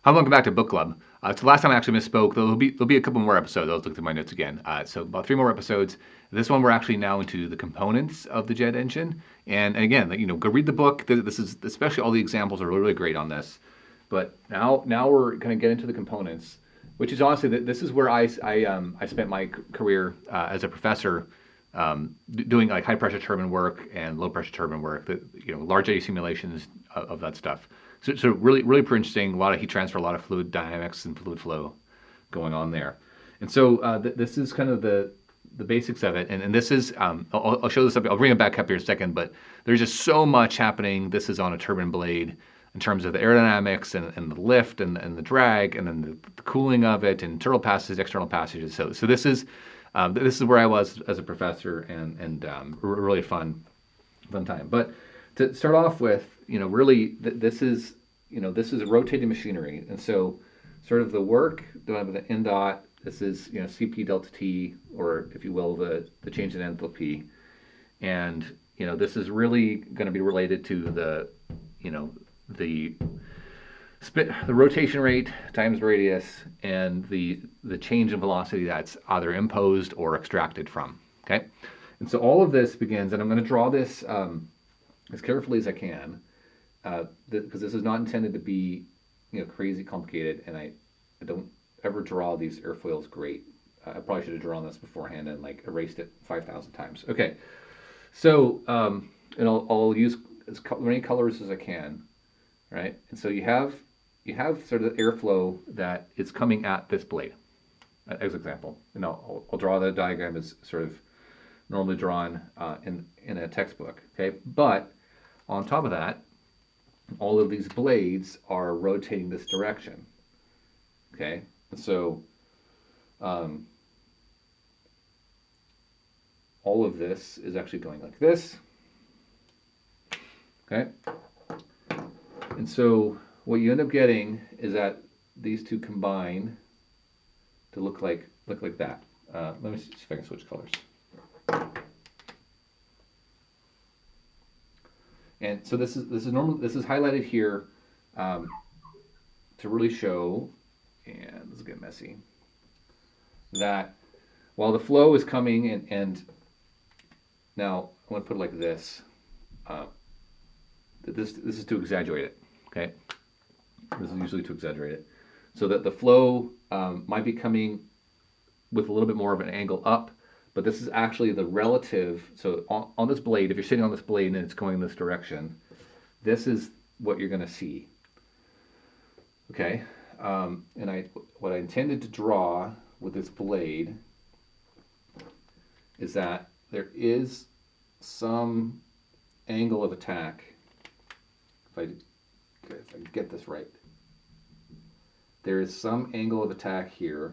Hi, welcome back to Book Club. So last time I actually misspoke. There'll be a couple more episodes. I'll look through my notes again. So about 3 more episodes. This one we're actually now into the components of the jet engine. And again, go read the book. This is especially all the examples are really great on this. But now we're going to get into the components, which is honestly this is where I spent my career as a professor. Doing like high pressure turbine work and low pressure turbine work, large eddy simulations of that stuff. So really pretty interesting. A lot of heat transfer, a lot of fluid dynamics and fluid flow going on there. And so this is kind of the basics of it. And this is I'll show this up. I'll bring it back up here in a second. But there's just so much happening. This is on a turbine blade in terms of the aerodynamics and the lift and the drag and then the cooling of it, and internal passages, external passages. So this is where I was as a professor, and really fun time. But to start off with, really this is rotating machinery, and so sort of the work done by the NDOT. This is CP delta T, or if you will, the change in enthalpy, and this is really going to be related to the rotation rate times radius and the change in velocity that's either imposed or extracted from. Okay, and so all of this begins, and I'm going to draw this as carefully as I can, because this is not intended to be crazy complicated, and I don't ever draw these airfoils great. I probably should have drawn this beforehand and erased it 5,000 times. Okay, so and I'll use as many colors as I can, right? And so you have sort of the airflow that is coming at this blade, as an example. And I'll draw the diagram as sort of normally drawn in a textbook. Okay, but on top of that, all of these blades are rotating this direction. Okay, and so all of this is actually going like this. Okay, and so what you end up getting is that these two combine to look like that. Let me see if I can switch colors. And so this is normal. This is highlighted here to really show, and this is getting messy, that while the flow is coming and now I'm going to put it like this. This is to exaggerate it. Okay. This is usually to exaggerate it, so that the flow might be coming with a little bit more of an angle up, but this is actually the relative. So on this blade, if you're sitting on this blade and it's going in this direction, this is what you're going to see. Okay, and what I intended to draw with this blade is that there is some angle of attack. If I get this right, there is some angle of attack here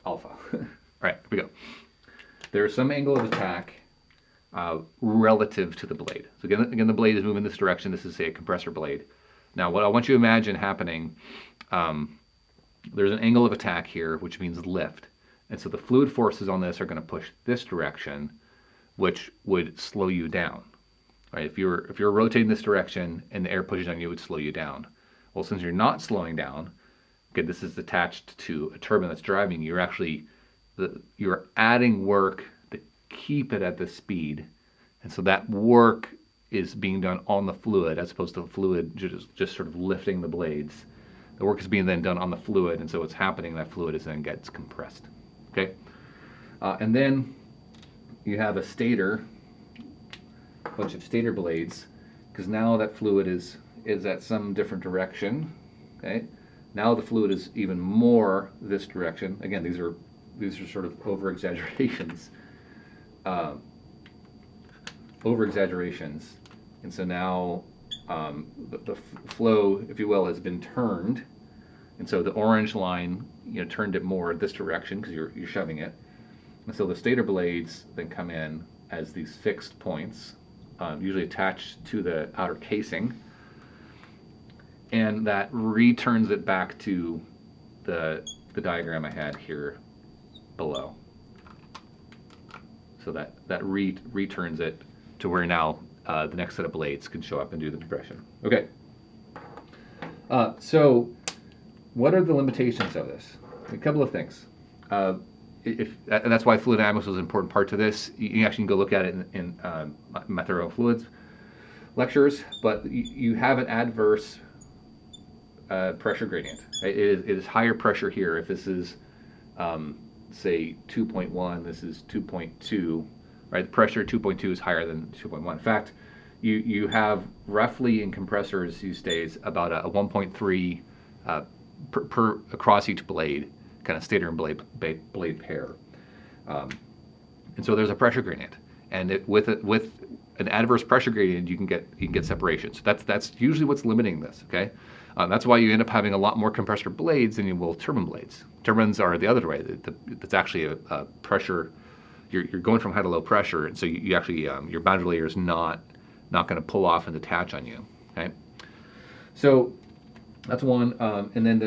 alpha. All right, here we go. There is some angle of attack relative to the blade. So again, the blade is moving this direction. This is, say, a compressor blade. Now, what I want you to imagine happening, there's an angle of attack here, which means lift. And so the fluid forces on this are going to push this direction, which would slow you down. Right? If you're rotating this direction and the air pushes on you, it would slow you down. Well, since you're not slowing down, okay, this is attached to a turbine that's driving you. You're adding work to keep it at this speed, and so that work is being done on the fluid as opposed to the fluid just sort of lifting the blades. The work is being then done on the fluid, and so what's happening, that fluid is then gets compressed. Okay, and then you have a stator, a bunch of stator blades, because now that fluid is at some different direction. Okay, now the fluid is even more this direction. Again, these are sort of over exaggerations, and so now the flow, if you will, has been turned, and so the orange line turned it more this direction because you're shoving it. And so the stator blades then come in as these fixed points, usually attached to the outer casing, and that returns it back to the diagram I had here below. So that returns it to where now the next set of blades can show up and do the compression. Okay. So what are the limitations of this? A couple of things. And that's why fluid dynamics was an important part to this. You actually can go look at it in my thermal fluids lectures, but you have an adverse pressure gradient. Right? It is higher pressure here. If this is, say, 2.1, this is 2.2, right? The pressure at 2.2 is higher than 2.1. In fact, you have roughly in compressors these days about a 1.3 per across each blade, kind of stator and blade pair. And so there's a pressure gradient, and with an adverse pressure gradient, you can get separation. So that's usually what's limiting this. Okay, that's why you end up having a lot more compressor blades than you will turbine blades. Turbines are the other way. That's actually a pressure. You're going from high to low pressure, and so you actually your boundary layer is not going to pull off and detach on you. Okay, so that's one, and then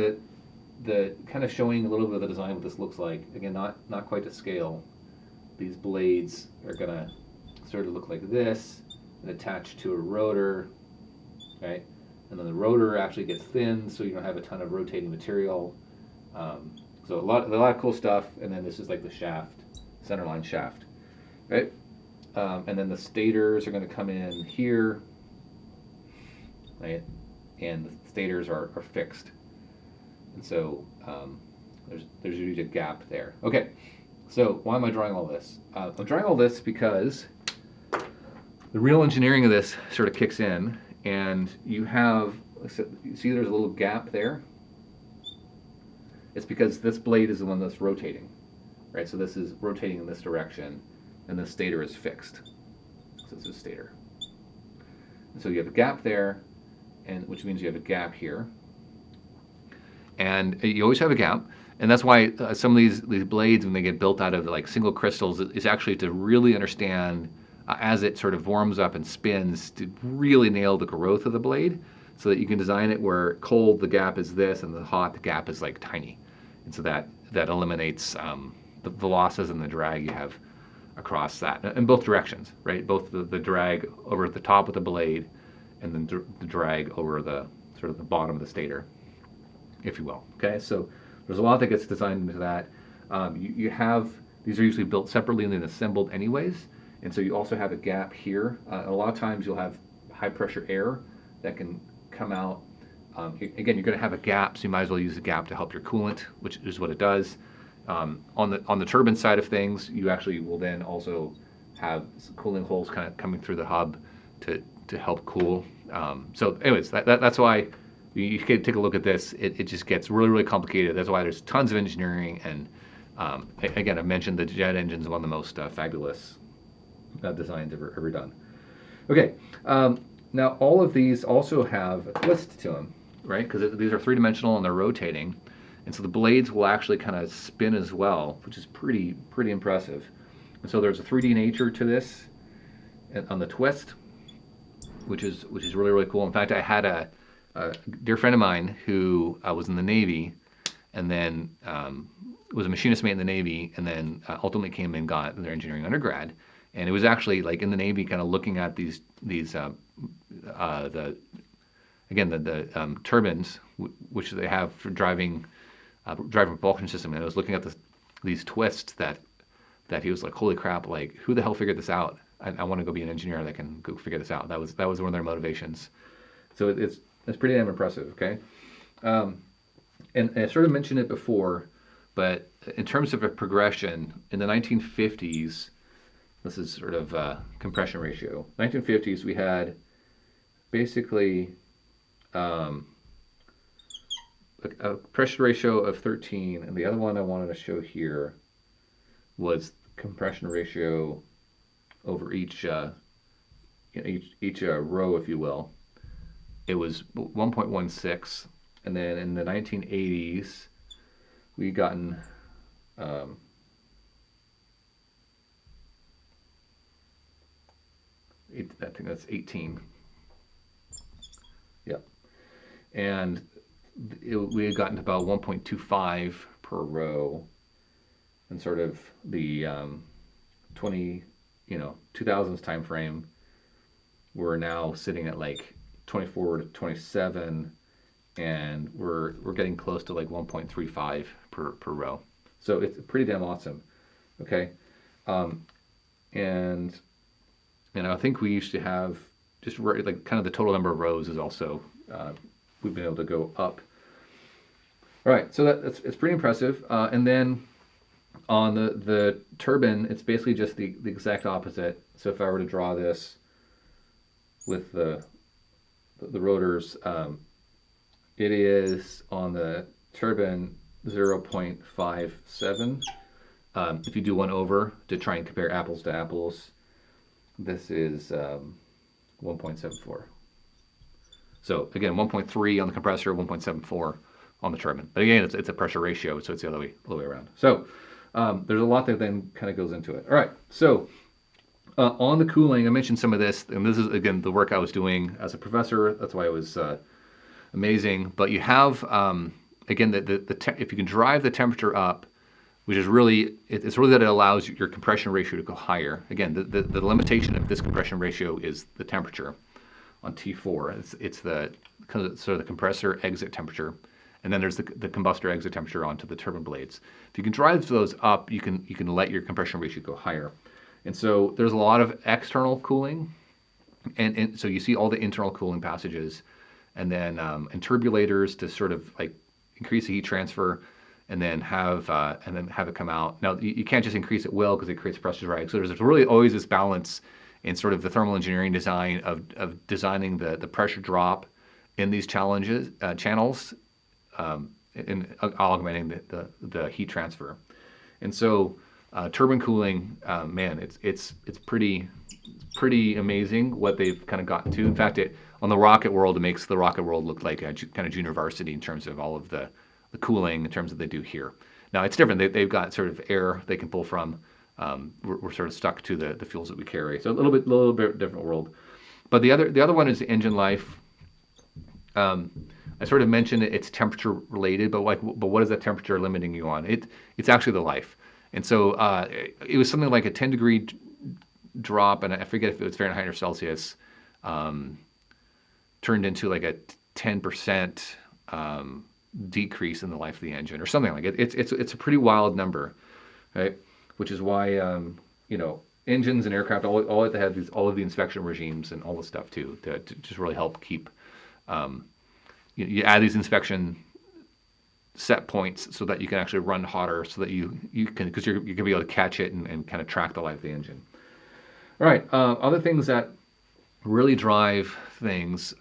the kind of showing a little bit of the design of what this looks like. Again, not quite to scale. These blades are gonna sort of look like this and attach to a rotor, right? And then the rotor actually gets thin, so you don't have a ton of rotating material. So a lot of cool stuff. And then this is like the shaft, centerline shaft, right? And then the stators are going to come in here, right? And the stators are fixed, and so there's usually a gap there. Okay, so why am I drawing all this? I'm drawing all this because the real engineering of this sort of kicks in, and you see there's a little gap there. It's because this blade is the one that's rotating, right? So this is rotating in this direction, and the stator is fixed. So this is stator. And so you have a gap there, and which means you have a gap here. And you always have a gap, and that's why some of these blades, when they get built out of like single crystals, is actually to really understand as it sort of warms up and spins, to really nail the growth of the blade, so that you can design it where cold the gap is this, and the hot the gap is like tiny, and so that eliminates the losses and the drag you have across that in both directions, right? Both the drag over at the top of the blade, and then the drag over the sort of the bottom of the stator, if you will. Okay, so there's a lot that gets designed into that. You have, these are usually built separately and then assembled anyways, and so you also have a gap here. A lot of times you'll have high pressure air that can come out. Again, you're going to have a gap, so you might as well use the gap to help your coolant, which is what it does. On the turbine side of things, you actually will then also have cooling holes kind of coming through the hub to help cool. So anyways, that's why you can take a look at this. It just gets really, really complicated. That's why there's tons of engineering. And again, I mentioned the jet engine is one of the most fabulous designs ever done. Okay, now all of these also have a twist to them, right? Because these are three-dimensional and they're rotating. And so the blades will actually kind of spin as well, which is pretty impressive. And so there's a 3D nature to this on the twist, which is really, really cool. In fact, I had a dear friend of mine who was in the Navy, and then was a machinist mate in the Navy, and then ultimately came and got their engineering undergrad. And it was actually like in the Navy, kind of looking at these turbines, which they have for driving propulsion system. And I was looking at these twists that he was like, holy crap, like who the hell figured this out? I want to go be an engineer that can go figure this out. That was one of their motivations. So it's pretty damn impressive, okay? And I sort of mentioned it before, but in terms of a progression, in the 1950s, this is sort of compression ratio. 1950s, we had basically a pressure ratio of 13, and the other one I wanted to show here was compression ratio over each row, if you will. It was 1.16, and then in the 1980s, we gotten I think that's 18. Yep. And we had gotten to about 1.25 per row, and sort of the 2000s time frame. we're now sitting at like 24 to 27, and we're getting close to like 1.35 per row. So it's pretty damn awesome. Okay, and I think we used to have just like kind of the total number of rows is also we've been able to go up. All right, so it's pretty impressive. And then on the turbine, it's basically just the exact opposite. So if I were to draw this with the rotors, it is on the turbine 0.57. If you do 1 over to try and compare apples to apples, this is 1.74. So again, 1.3 on the compressor, 1.74 on the turbine. But again, it's a pressure ratio, so it's the other way around. So there's a lot that then kind of goes into it. All right, so on the cooling, I mentioned some of this, and this is, again, the work I was doing as a professor. That's why it was amazing. But you have, again, if you can drive the temperature up, which is really, it's really that it allows your compression ratio to go higher. Again, the limitation of this compression ratio is the temperature on T4. It's the kind of sort of the compressor exit temperature, and then there's the combustor exit temperature onto the turbine blades. If you can drive those up, you can let your compression ratio go higher. And so there's a lot of external cooling, and so you see all the internal cooling passages, and then and turbulators to sort of like increase the heat transfer, and then have it come out. Now you can't just increase at will because it creates pressure drag. So there's really always this balance in sort of the thermal engineering design of designing the pressure drop in these channels, and augmenting the heat transfer. And so turbine cooling, man, it's pretty amazing what they've kind of gotten to. In fact, on the rocket world, it makes the rocket world look like a kind of junior varsity in terms of all of the cooling in terms of they do here. Now it's different. They've got sort of air they can pull from. We're sort of stuck to the fuels that we carry. So a little bit different world. But the other one is the engine life. I sort of mentioned it's temperature related, but what is that temperature limiting you on? It's actually the life. And so it was something like a 10-degree drop, and I forget if it was Fahrenheit or Celsius, turned into like a 10% decrease in the life of the engine, or something like it. It's a pretty wild number, right? Which is why engines and aircraft all have to have all of the inspection regimes and all this stuff too to just really help keep. You add these inspection set points so that you can actually run hotter, so that you can, because you're going to be able to catch it and kind of track the life of the engine. All right, other things that really drive things,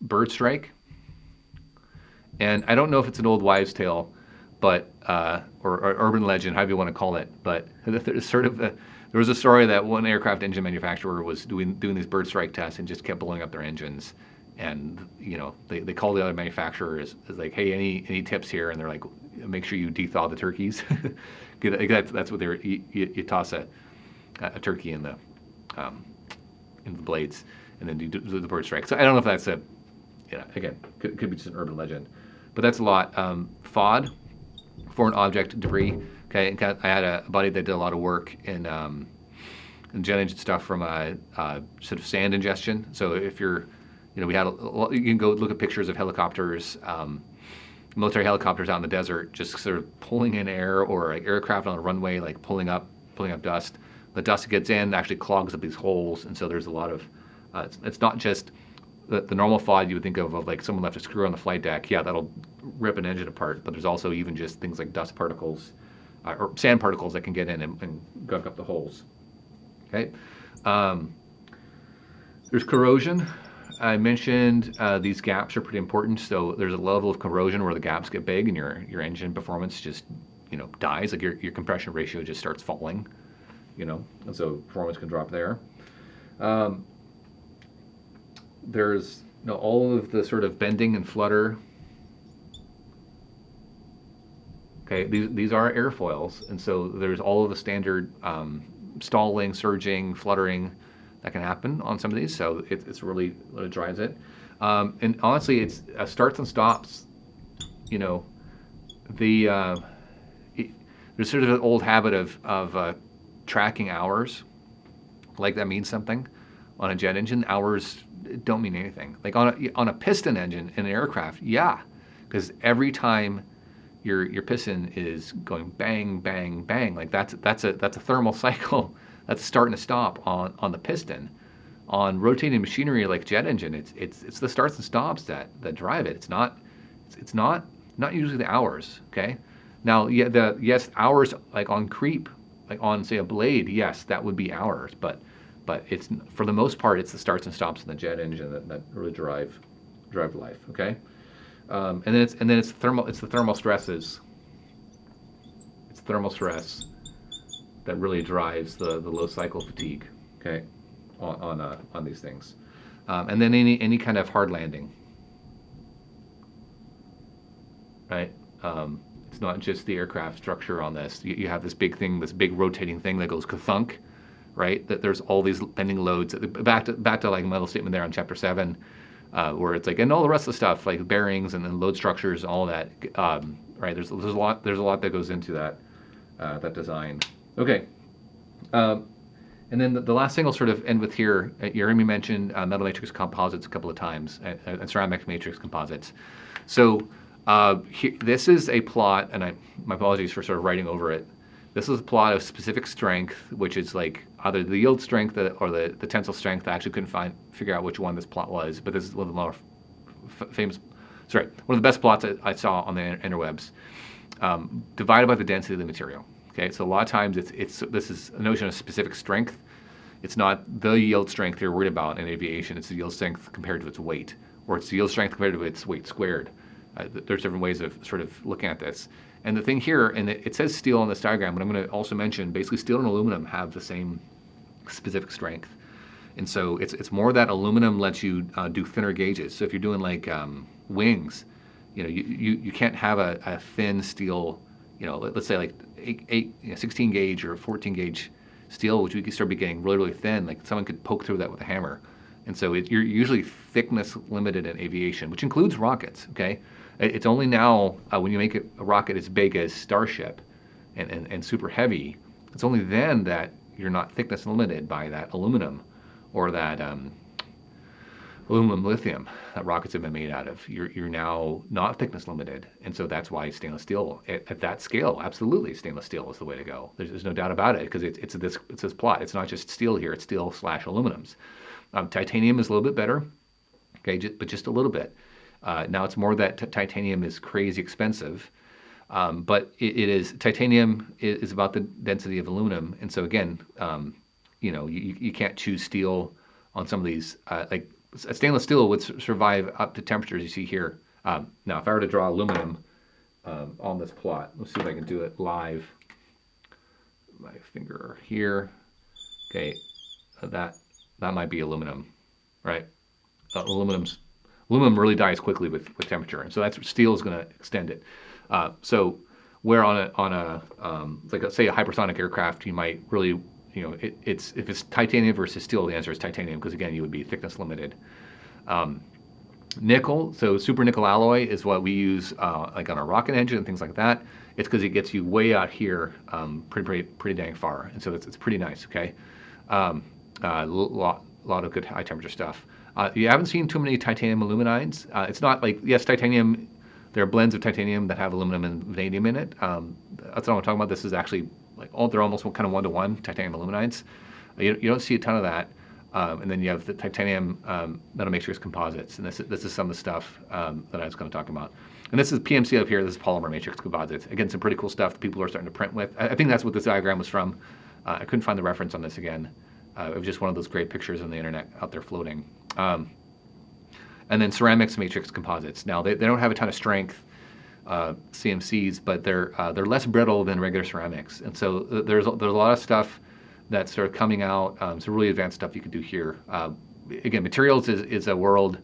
bird strike. And I don't know if it's an old wives' tale, but or urban legend, however you want to call it. But there's sort of there was a story that one aircraft engine manufacturer was doing these bird strike tests and just kept blowing up their engines. And they call the other manufacturers like, hey, any tips here? And they're like, make sure you dethaw the turkeys. That's what they were. You toss a turkey in the blades, and then you do the bird strike. So I don't know if that's again, could be just an urban legend, but that's a lot. FOD, foreign object debris. Okay, I had a buddy that did a lot of work in jet engine stuff from sort of sand ingestion. So if you're we had you can go look at pictures of helicopters, military helicopters out in the desert, just sort of pulling in air, or like aircraft on a runway, like pulling up dust. The dust gets in, actually clogs up these holes, and so there's a lot of. It's not just the normal FOD you would think of like someone left a screw on the flight deck. Yeah, that'll rip an engine apart. But there's also even just things like dust particles or sand particles that can get in and gunk up the holes. Okay. There's corrosion. I mentioned these gaps are pretty important. So there's a level of corrosion where the gaps get big and your engine performance just dies. Like your compression ratio just starts falling, and so performance can drop there. There's all of the sort of bending and flutter. Okay, these are airfoils, and so there's all of the standard stalling, surging, fluttering that can happen on some of these. So it's really what it drives it. And honestly, it's starts and stops. There's sort of an old habit of tracking hours, like that means something. On a jet engine, hours don't mean anything. Like on a piston engine in an aircraft, yeah, because every time your piston is going bang, bang, bang, like that's a thermal cycle. That's a start and a stop on the piston. On rotating machinery like jet engine, it's the starts and stops that drive it. It's not usually the hours. Okay, now yes, hours like on creep, like on say a blade, yes, that would be hours, but it's for the most part it's the starts and stops in the jet engine that really drive life. Okay, and then it's the thermal stresses. It's thermal stress that really drives the low cycle fatigue. Okay, on these things, and then any kind of hard landing. Right. It's not just the aircraft structure on this. You have this big thing, this big rotating thing that goes ka-thunk, right? That there's all these bending loads. Back to like my little statement there on chapter 7, where it's like, and all the rest of the stuff, like bearings and then load structures, all that. Right? There's a lot that goes into that design. Okay. And then the last thing I'll sort of end with here, Jeremy mentioned metal matrix composites a couple of times, and ceramic matrix composites. So this is a plot, and my apologies for sort of writing over it. This is a plot of specific strength, which is like either the yield strength or the tensile strength. I actually couldn't figure out which one this plot was, but this is one of the more famous, one of the best plots I saw on the interwebs, divided by the density of the material. Okay, so a lot of times this is a notion of specific strength. It's not the yield strength you're worried about in aviation. It's the yield strength compared to its weight, or it's the yield strength compared to its weight squared. There's different ways of sort of looking at this. And the thing here, and it says steel on this diagram, but I'm going to also mention basically steel and aluminum have the same specific strength. And so it's more that aluminum lets you do thinner gauges. So if you're doing like wings, you can't have a thin steel, let's say like 16 gauge or 14 gauge steel, which we could start getting really, really thin. Like someone could poke through that with a hammer. And so you're usually thickness limited in aviation, which includes rockets. Okay, it's only now when you make a rocket as big as Starship and super heavy, it's only then that you're not thickness limited by that aluminum or that aluminum lithium that rockets have been made out of. You're now not thickness limited, and so that's why stainless steel at that scale, absolutely stainless steel is the way to go. There's no doubt about it, because it's this plot. It's not just steel here; it's steel / aluminums. Titanium is a little bit better, okay, but just a little bit. Now it's more that titanium is crazy expensive, but titanium is about the density of aluminum, and so again, you can't choose steel on some of these. Like stainless steel would survive up to temperatures you see here. Now, if I were to draw aluminum on this plot, let's see if I can do it live. My finger here, okay, that might be aluminum, right? Aluminum really dies quickly with temperature, and so that's steel is going to extend it. So where on a like say a hypersonic aircraft, you might really, if it's titanium versus steel, the answer is titanium, because again, you would be thickness limited. Nickel, so super nickel alloy is what we use like on a rocket engine and things like that. It's because it gets you way out here, pretty dang far, and so it's pretty nice. Okay. Lot of good high temperature stuff. You haven't seen too many titanium aluminides. It's not like, yes, titanium, there are blends of titanium that have aluminum and vanadium in it. That's what I'm talking about. This is actually like they're almost kind of one-to-one titanium aluminides. You don't see a ton of that. And then you have the titanium metal matrix composites, and this is some of the stuff that I was going to talk about. And this is PMC up here. This is polymer matrix composites. Again, some pretty cool stuff that people are starting to print with. I think that's what this diagram was from. I couldn't find the reference on this again. It was just one of those great pictures on the internet out there floating. And then ceramics matrix composites. Now they don't have a ton of strength, CMCs, but they're less brittle than regular ceramics. And so there's a lot of stuff that's sort of coming out. Some really advanced stuff you can do here. Again, materials is a world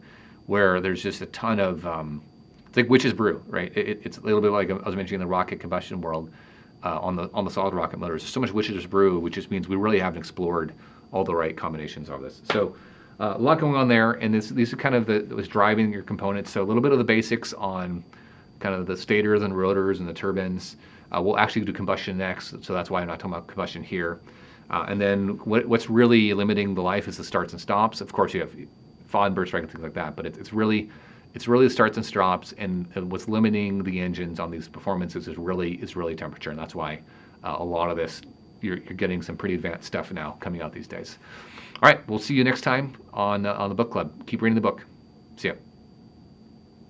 where there's just a ton of it's like witch's brew, right? It's a little bit like I was mentioning the rocket combustion world on the solid rocket motors. There's so much witch's brew, which just means we really haven't explored all the right combinations of this. So a lot going on there, and these are kind of what's driving your components. So a little bit of the basics on kind of the stators and rotors and the turbines. We'll actually do combustion next, so that's why I'm not talking about combustion here. And then what's really limiting the life is the starts and stops. Of course, you have thaw and burst strike and things like that, but it's really the starts and stops, and what's limiting the engines on these performances is really temperature, and that's why a lot of this you're getting some pretty advanced stuff now coming out these days. All right, we'll see you next time on the book club. Keep reading the book. See ya.